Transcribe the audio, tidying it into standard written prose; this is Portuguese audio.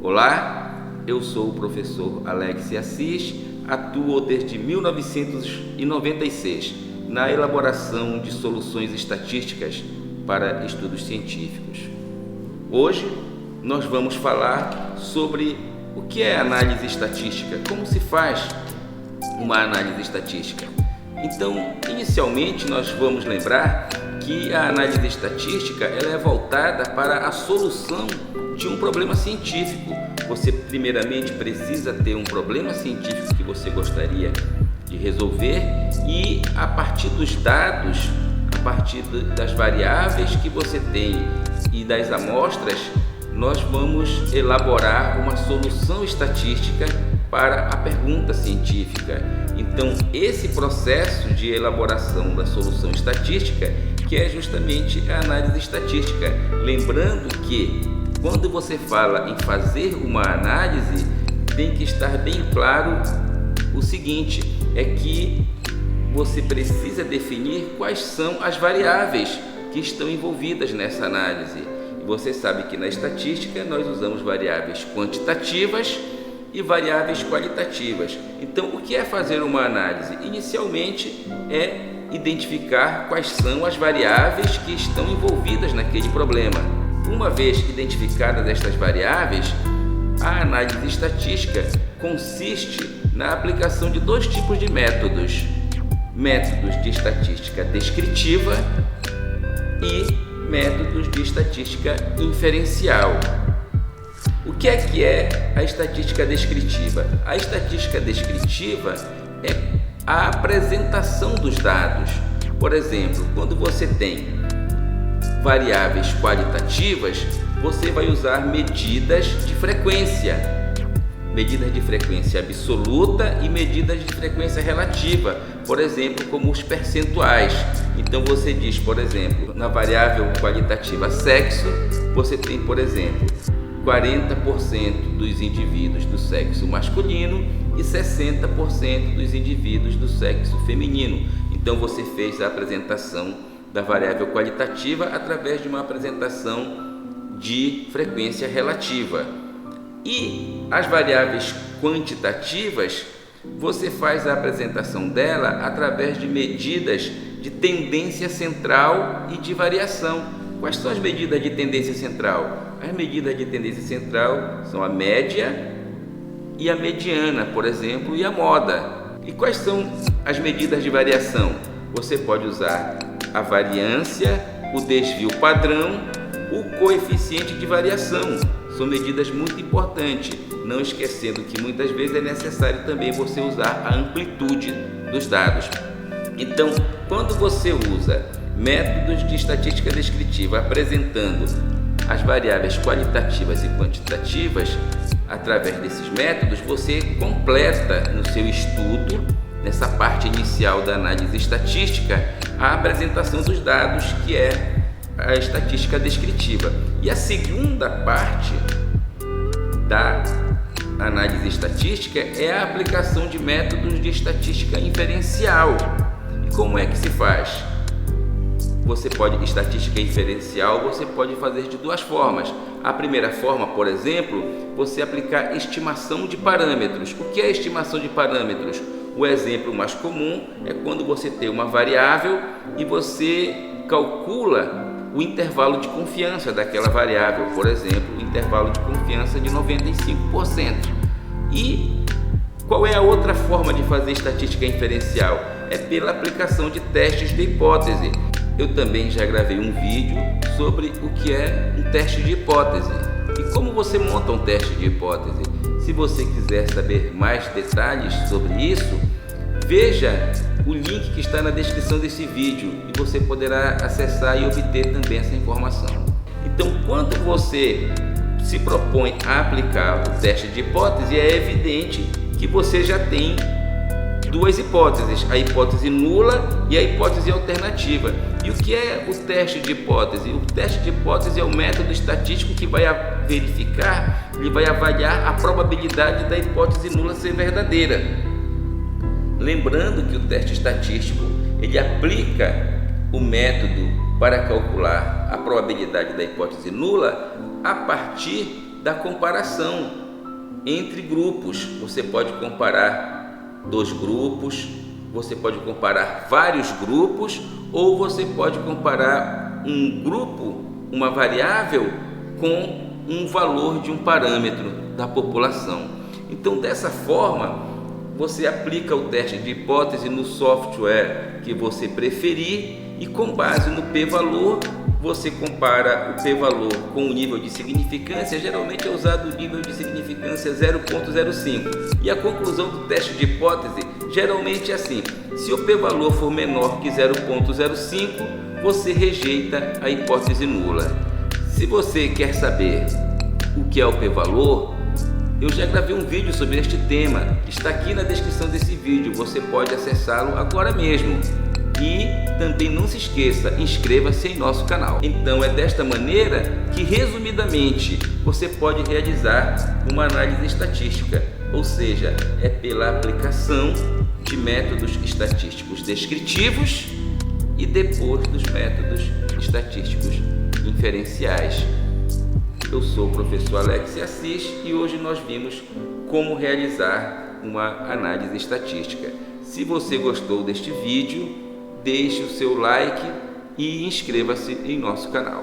Olá, eu sou o professor Alex Assis, atuo desde 1996 na elaboração de soluções estatísticas para estudos científicos. Hoje nós vamos falar sobre o que é análise estatística, como se faz uma análise estatística. Então, inicialmente nós vamos lembrar que a análise estatística ela é voltada para a solução de um problema científico. Você primeiramente precisa ter um problema científico que você gostaria de resolver e a partir dos dados, a partir das variáveis que você tem e das amostras, nós vamos elaborar uma solução estatística para a pergunta científica. Então, esse processo de elaboração da solução estatística que é justamente a análise estatística. Lembrando que quando você fala em fazer uma análise, tem que estar bem claro o seguinte, é que você precisa definir quais são as variáveis que estão envolvidas nessa análise. E você sabe que na estatística nós usamos variáveis quantitativas e variáveis qualitativas. Então, o que é fazer uma análise? Inicialmente é identificar quais são as variáveis que estão envolvidas naquele problema. Uma vez identificadas estas variáveis, a análise estatística consiste na aplicação de dois tipos de métodos: métodos de estatística descritiva e métodos de estatística inferencial. O que é a estatística descritiva? A estatística descritiva é a apresentação dos dados. Por exemplo, quando você tem variáveis qualitativas, você vai usar medidas de frequência absoluta e medidas de frequência relativa, por exemplo, como os percentuais. Então você diz, por exemplo, na variável qualitativa sexo, você tem, por exemplo, 40% dos indivíduos do sexo masculino e 60% dos indivíduos do sexo feminino. Então você fez a apresentação da variável qualitativa através de uma apresentação de frequência relativa. E as variáveis quantitativas, você faz a apresentação dela através de medidas de tendência central e de variação. Quais são as medidas de tendência central? As medidas de tendência central são a média e a mediana, por exemplo, e a moda. E quais são as medidas de variação? Você pode usar a variância, o desvio padrão, o coeficiente de variação. São medidas muito importantes, não esquecendo que muitas vezes é necessário também você usar a amplitude dos dados. Então, quando você usa métodos de estatística descritiva apresentando as variáveis qualitativas e quantitativas, através desses métodos, você completa no seu estudo, nessa parte inicial da análise estatística, a apresentação dos dados, que é a estatística descritiva. E a segunda parte da análise estatística é a aplicação de métodos de estatística inferencial. E como é que se faz? Estatística inferencial você pode fazer de duas formas. A primeira forma, por exemplo, você aplicar estimação de parâmetros. O que é estimação de parâmetros? O exemplo mais comum é quando você tem uma variável e você calcula o intervalo de confiança daquela variável, por exemplo, o intervalo de confiança de 95%. E qual é a outra forma de fazer estatística inferencial? É pela aplicação de testes de hipótese. Eu também já gravei um vídeo sobre o que é um teste de hipótese e como você monta um teste de hipótese. Se você quiser saber mais detalhes sobre isso, veja o link que está na descrição desse vídeo e você poderá acessar e obter também essa informação. Então, quando você se propõe a aplicar o teste de hipótese, é evidente que você já tem duas hipóteses, a hipótese nula e a hipótese alternativa. E o que é o teste de hipótese? O teste de hipótese é o método estatístico que vai verificar, ele vai avaliar a probabilidade da hipótese nula ser verdadeira. Lembrando que o teste estatístico, ele aplica o método para calcular a probabilidade da hipótese nula a partir da comparação entre grupos. Você pode comparar 2 grupos, você pode comparar vários grupos, ou você pode comparar um grupo, uma variável, com um valor de um parâmetro da população. Então, dessa forma, você aplica o teste de hipótese no software que você preferir e, com base no p-valor, você compara o p-valor com o nível de significância. Geralmente é usado o nível de significância 0,05. E a conclusão do teste de hipótese geralmente é assim: se o p-valor for menor que 0,05, você rejeita a hipótese nula. Se você quer saber o que é o p-valor, eu já gravei um vídeo sobre este tema, está aqui na descrição desse vídeo, você pode acessá-lo agora mesmo. E também não se esqueça, inscreva-se em nosso canal. Então é desta maneira que, resumidamente, você pode realizar uma análise estatística, ou seja, é pela aplicação de métodos estatísticos descritivos e depois dos métodos estatísticos inferenciais. Eu sou o professor Alex Assis e hoje nós vimos como realizar uma análise estatística. Se você gostou deste vídeo, deixe o seu like e inscreva-se em nosso canal.